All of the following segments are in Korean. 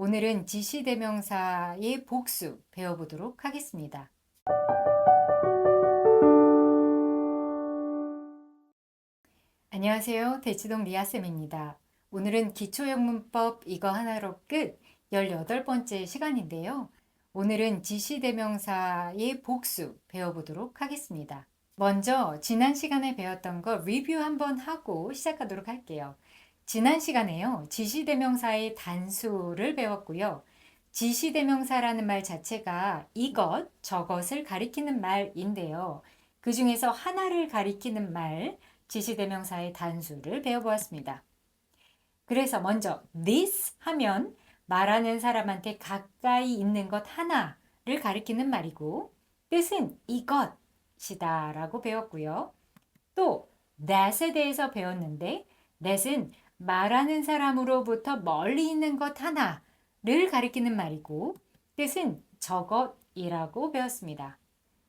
오늘은 지시대명사의 복수 배워보도록 하겠습니다. 안녕하세요. 대치동 리아쌤입니다. 오늘은 기초영문법 이거 하나로 끝 18번째 시간인데요. 오늘은 지시대명사의 복수 배워보도록 하겠습니다. 먼저 지난 시간에 배웠던 거 리뷰 한번 하고 시작하도록 할게요. 지난 시간에요. 지시대명사의 단수를 배웠고요. 지시대명사라는 말 자체가 이것, 저것을 가리키는 말인데요. 그 중에서 하나를 가리키는 말, 지시대명사의 단수를 배워보았습니다. 그래서 먼저 this 하면 말하는 사람한테 가까이 있는 것 하나를 가리키는 말이고 뜻은 이것이다 라고 배웠고요. 또 that에 대해서 배웠는데 that은 말하는 사람으로부터 멀리 있는 것 하나를 가리키는 말이고 뜻은 저것이라고 배웠습니다.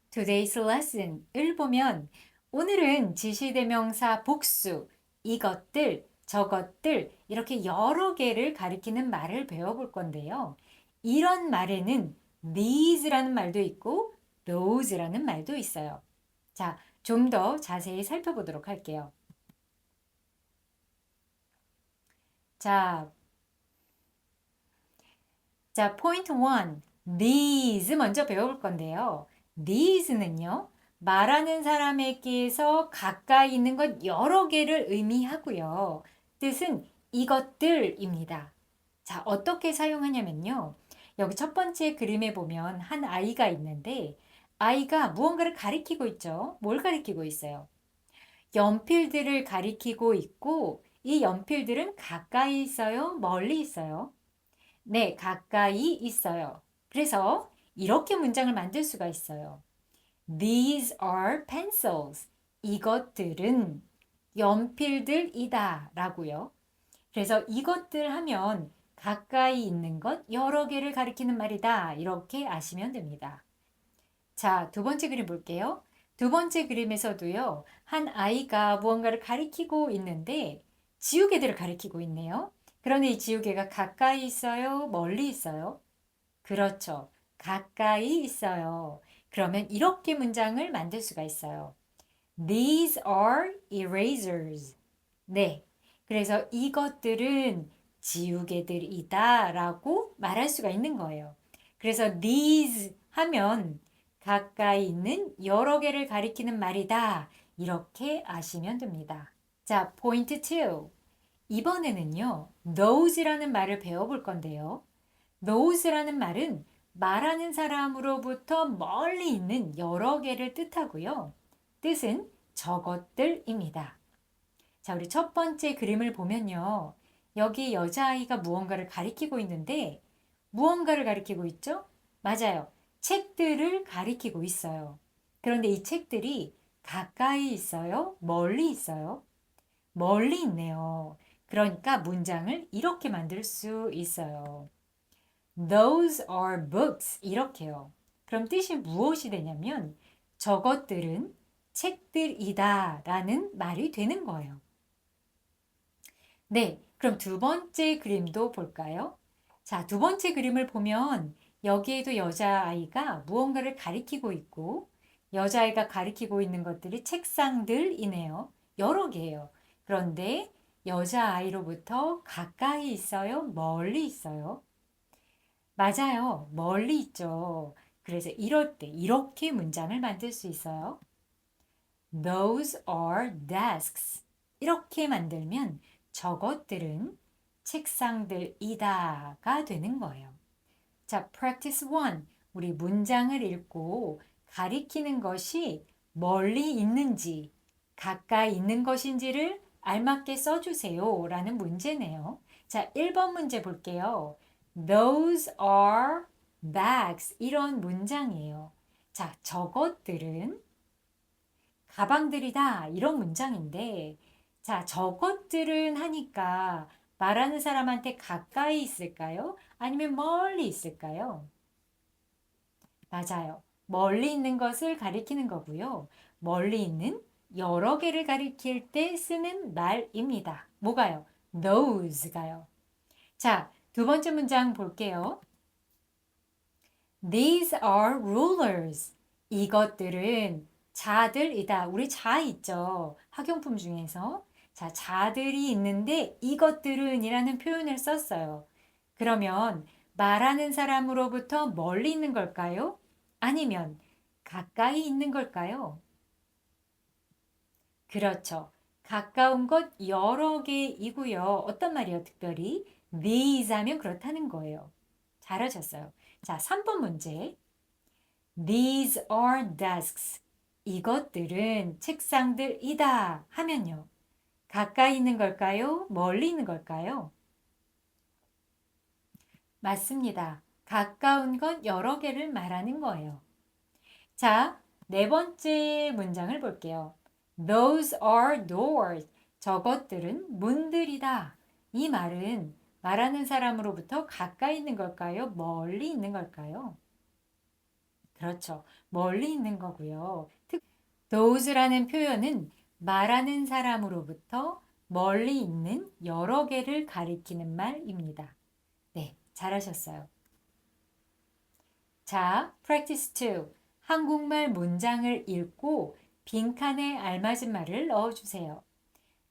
Today's lesson을 보면 오늘은 지시대명사 복수, 이것들, 저것들 이렇게 여러 개를 가리키는 말을 배워볼 건데요. 이런 말에는 these라는 말도 있고 those라는 말도 있어요. 자, 좀 더 자세히 살펴보도록 할게요. 자, 포인트 1. these 먼저 배워볼 건데요. these는요. 말하는 사람에게서 가까이 있는 것 여러 개를 의미하고요. 뜻은 이것들입니다. 자, 어떻게 사용하냐면요. 여기 첫 번째 그림에 보면 한 아이가 있는데 아이가 무언가를 가리키고 있죠. 뭘 가리키고 있어요? 연필들을 가리키고 있고 이 연필들은 가까이 있어요? 멀리 있어요? 네, 가까이 있어요. 그래서 이렇게 문장을 만들 수가 있어요. These are pencils. 이것들은 연필들이다 라고요. 그래서 이것들 하면 가까이 있는 것 여러 개를 가리키는 말이다. 이렇게 아시면 됩니다. 자, 두 번째 그림 볼게요. 두 번째 그림에서도요. 한 아이가 무언가를 가리키고 있는데 지우개들을 가리키고 있네요. 그런데 이 지우개가 가까이 있어요? 멀리 있어요? 그렇죠. 가까이 있어요. 그러면 이렇게 문장을 만들 수가 있어요. These are erasers. 네. 그래서 이것들은 지우개들이다 라고 말할 수가 있는 거예요. 그래서 these 하면 가까이 있는 여러 개를 가리키는 말이다. 이렇게 아시면 됩니다. 자, 포인트 2. 이번에는요. those라는 말을 배워볼 건데요. those라는 말은 말하는 사람으로부터 멀리 있는 여러 개를 뜻하고요. 뜻은 저것들입니다. 자, 우리 첫 번째 그림을 보면요. 여기 여자아이가 무언가를 가리키고 있는데 무언가를 가리키고 있죠? 맞아요. 책들을 가리키고 있어요. 그런데 이 책들이 가까이 있어요? 멀리 있어요? 멀리 있네요. 그러니까 문장을 이렇게 만들 수 있어요. Those are books. 이렇게요. 그럼 뜻이 무엇이 되냐면 저것들은 책들이다 라는 말이 되는 거예요. 네, 그럼 두 번째 그림도 볼까요? 자, 두 번째 그림을 보면 여기에도 여자아이가 무언가를 가리키고 있고 여자아이가 가리키고 있는 것들이 책상들이네요. 여러 개예요. 그런데 여자아이로부터 가까이 있어요? 멀리 있어요? 맞아요. 멀리 있죠. 그래서 이럴 때 이렇게 문장을 만들 수 있어요. Those are desks. 이렇게 만들면 저것들은 책상들이다가 되는 거예요. 자, practice 1. 우리 문장을 읽고 가리키는 것이 멀리 있는지 가까이 있는 것인지를 알맞게 써주세요 라는 문제네요. 자, 1번 문제 볼게요. Those are bags. 이런 문장이에요. 자, 저것들은 가방들이다. 이런 문장인데, 자, 저것들은 하니까 말하는 사람한테 가까이 있을까요? 아니면 멀리 있을까요? 맞아요. 멀리 있는 것을 가리키는 거고요. 멀리 있는 여러 개를 가리킬 때 쓰는 말입니다. 뭐가요? Those가요. 자, 두 번째 문장 볼게요. These are rulers. 이것들은 자들이다. 우리 자 있죠. 학용품 중에서. 자, 자들이 있는데 이것들은 이라는 표현을 썼어요. 그러면 말하는 사람으로부터 멀리 있는 걸까요? 아니면 가까이 있는 걸까요? 그렇죠. 가까운 것 여러 개이고요. 어떤 말이요? 특별히 these 하면 그렇다는 거예요. 잘하셨어요. 자, 3번 문제. These are desks. 이것들은 책상들이다 하면요. 가까이 있는 걸까요? 멀리 있는 걸까요? 맞습니다. 가까운 것 여러 개를 말하는 거예요. 자, 네 번째 문장을 볼게요. Those are doors. 저것들은 문들이다. 이 말은 말하는 사람으로부터 가까이 있는 걸까요? 멀리 있는 걸까요? 그렇죠. 멀리 있는 거고요. those라는 표현은 말하는 사람으로부터 멀리 있는 여러 개를 가리키는 말입니다. 네, 잘하셨어요. 자, practice 2. 한국말 문장을 읽고 빈칸에 알맞은 말을 넣어주세요.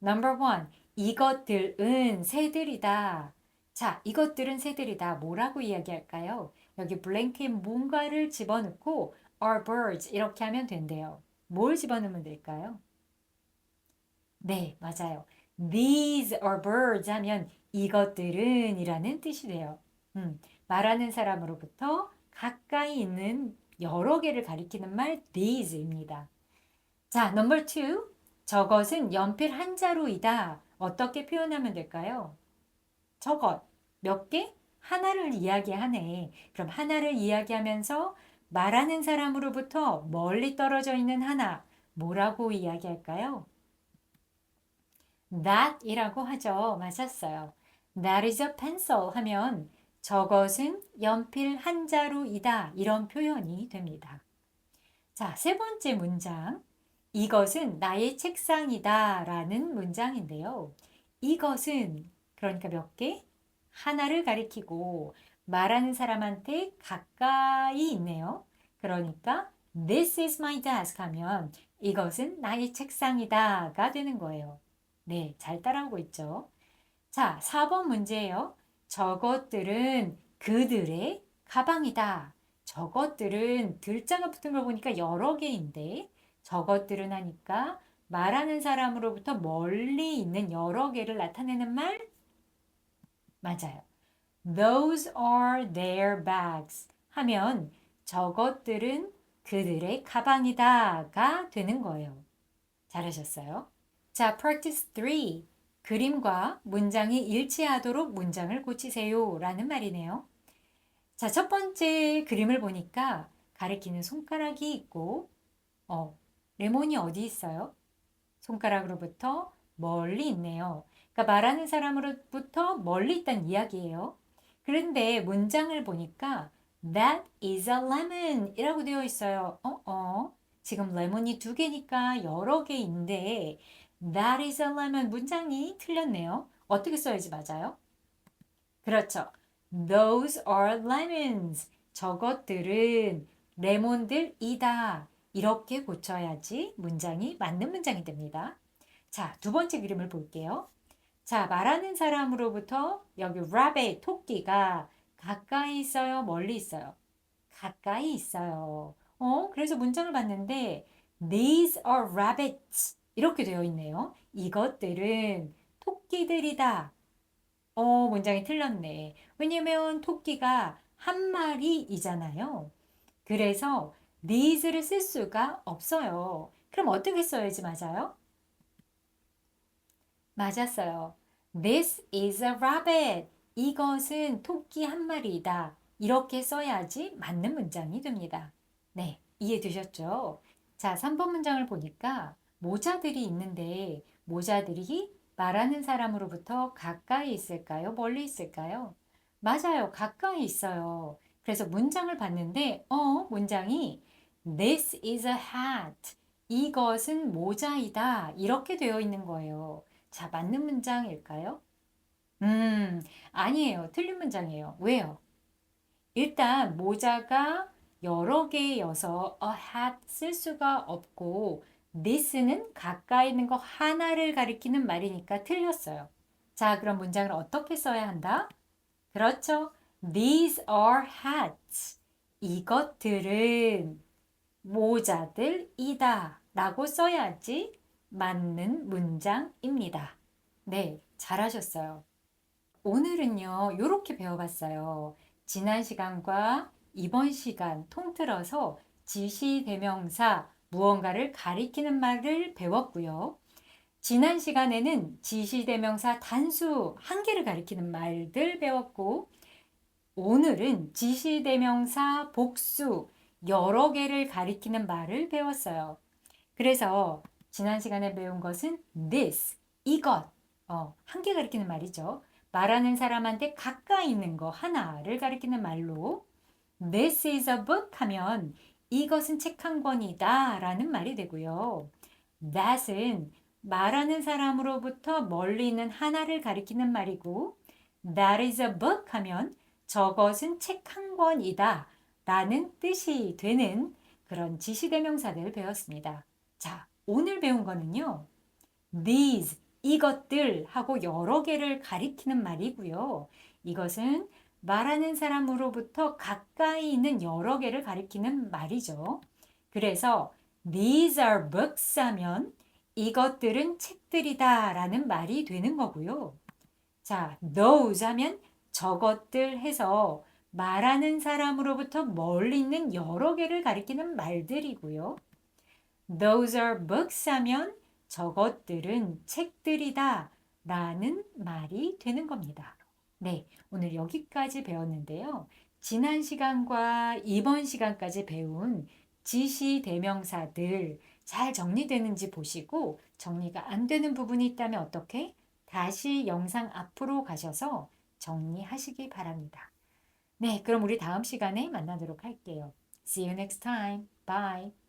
Number 1. 이것들은 새들이다. 자, 이것들은 새들이다. 뭐라고 이야기할까요? 여기 블랭크에 뭔가를 집어넣고 are birds 이렇게 하면 된대요. 뭘 집어넣으면 될까요? 네, 맞아요. These are birds 하면 이것들은 이라는 뜻이 돼요. 말하는 사람으로부터 가까이 있는 여러 개를 가리키는 말 these입니다. 자, number 2. 저것은 연필 한 자루이다. 어떻게 표현하면 될까요? 저것 몇 개? 하나를 이야기하네. 그럼 하나를 이야기하면서 말하는 사람으로부터 멀리 떨어져 있는 하나 뭐라고 이야기할까요? that이라고 하죠. 맞았어요. That is a pencil 하면 저것은 연필 한 자루이다. 이런 표현이 됩니다. 자, 세 번째 문장. 이것은 나의 책상이다 라는 문장인데요. 이것은 그러니까 몇 개? 하나를 가리키고 말하는 사람한테 가까이 있네요. 그러니까 This is my desk 하면 이것은 나의 책상이다가 되는 거예요. 네, 잘 따라오고 있죠. 자, 4번 문제예요. 저것들은 그들의 가방이다. 저것들은 들자가 붙은 걸 보니까 여러 개인데 저것들은 하니까 말하는 사람으로부터 멀리 있는 여러 개를 나타내는 말 맞아요. Those are their bags 하면 저것들은 그들의 가방이다가 되는 거예요. 잘하셨어요. 자, practice 3. 그림과 문장이 일치하도록 문장을 고치세요 라는 말이네요. 자, 첫 번째 그림을 보니까 가리키는 손가락이 있고 레몬이 어디 있어요? 손가락으로부터 멀리 있네요. 그러니까 말하는 사람으로부터 멀리 있다는 이야기예요. 그런데 문장을 보니까 That is a lemon 이라고 되어 있어요. 지금 레몬이 두 개니까 여러 개인데 That is a lemon 문장이 틀렸네요. 어떻게 써야지 맞아요? 그렇죠. Those are lemons. 저것들은 레몬들이다. 이렇게 고쳐야지 문장이 맞는 문장이 됩니다. 자, 두 번째 그림을 볼게요. 자, 말하는 사람으로부터 여기 rabbit, 토끼가 가까이 있어요? 멀리 있어요? 가까이 있어요. 그래서 문장을 봤는데 These are rabbits 이렇게 되어 있네요. 이것들은 토끼들이다. 문장이 틀렸네. 왜냐면 토끼가 한 마리이잖아요. 그래서 these를 쓸 수가 없어요. 그럼 어떻게 써야지 맞아요? 맞았어요. This is a rabbit. 이것은 토끼 한 마리이다. 이렇게 써야지 맞는 문장이 됩니다. 네, 이해되셨죠? 자, 3번 문장을 보니까 모자들이 있는데 모자들이 말하는 사람으로부터 가까이 있을까요? 멀리 있을까요? 맞아요. 가까이 있어요. 그래서 문장을 봤는데 문장이 This is a hat. 이것은 모자이다. 이렇게 되어 있는 거예요. 자, 맞는 문장일까요? 음, 아니에요. 틀린 문장이에요. 왜요? 일단 모자가 여러 개여서 a hat 쓸 수가 없고 this는 가까이 있는 거 하나를 가리키는 말이니까 틀렸어요. 자, 그럼 문장을 어떻게 써야 한다? 그렇죠. These are hats. 이것들은 모자들이다 라고 써야지 맞는 문장입니다. 네, 잘하셨어요. 오늘은요, 이렇게 배워봤어요. 지난 시간과 이번 시간 통틀어서 지시대명사 무언가를 가리키는 말을 배웠고요. 지난 시간에는 지시대명사 단수 한 개를 가리키는 말들 배웠고, 오늘은 지시대명사 복수 여러 개를 가리키는 말을 배웠어요. 그래서 지난 시간에 배운 것은 this, 이것, 한 개 가리키는 말이죠. 말하는 사람한테 가까이 있는 거 하나를 가리키는 말로 this is a book 하면 이것은 책 한 권이다 라는 말이 되고요. that은 말하는 사람으로부터 멀리 있는 하나를 가리키는 말이고 that is a book 하면 저것은 책 한 권이다 라는 뜻이 되는 그런 지시대명사들을 배웠습니다. 자, 오늘 배운 거는요. these, 이것들 하고 여러 개를 가리키는 말이고요. 이것은 말하는 사람으로부터 가까이 있는 여러 개를 가리키는 말이죠. 그래서 these are books 하면 이것들은 책들이다 라는 말이 되는 거고요. 자, those 하면 저것들 해서 말하는 사람으로부터 멀리 있는 여러 개를 가리키는 말들이고요. Those are books 하면 저것들은 책들이다 라는 말이 되는 겁니다. 네, 오늘 여기까지 배웠는데요. 지난 시간과 이번 시간까지 배운 지시 대명사들 잘 정리되는지 보시고 정리가 안 되는 부분이 있다면 어떻게? 다시 영상 앞으로 가셔서 정리하시기 바랍니다. 네, 그럼 우리 다음 시간에 만나도록 할게요. See you next time. Bye.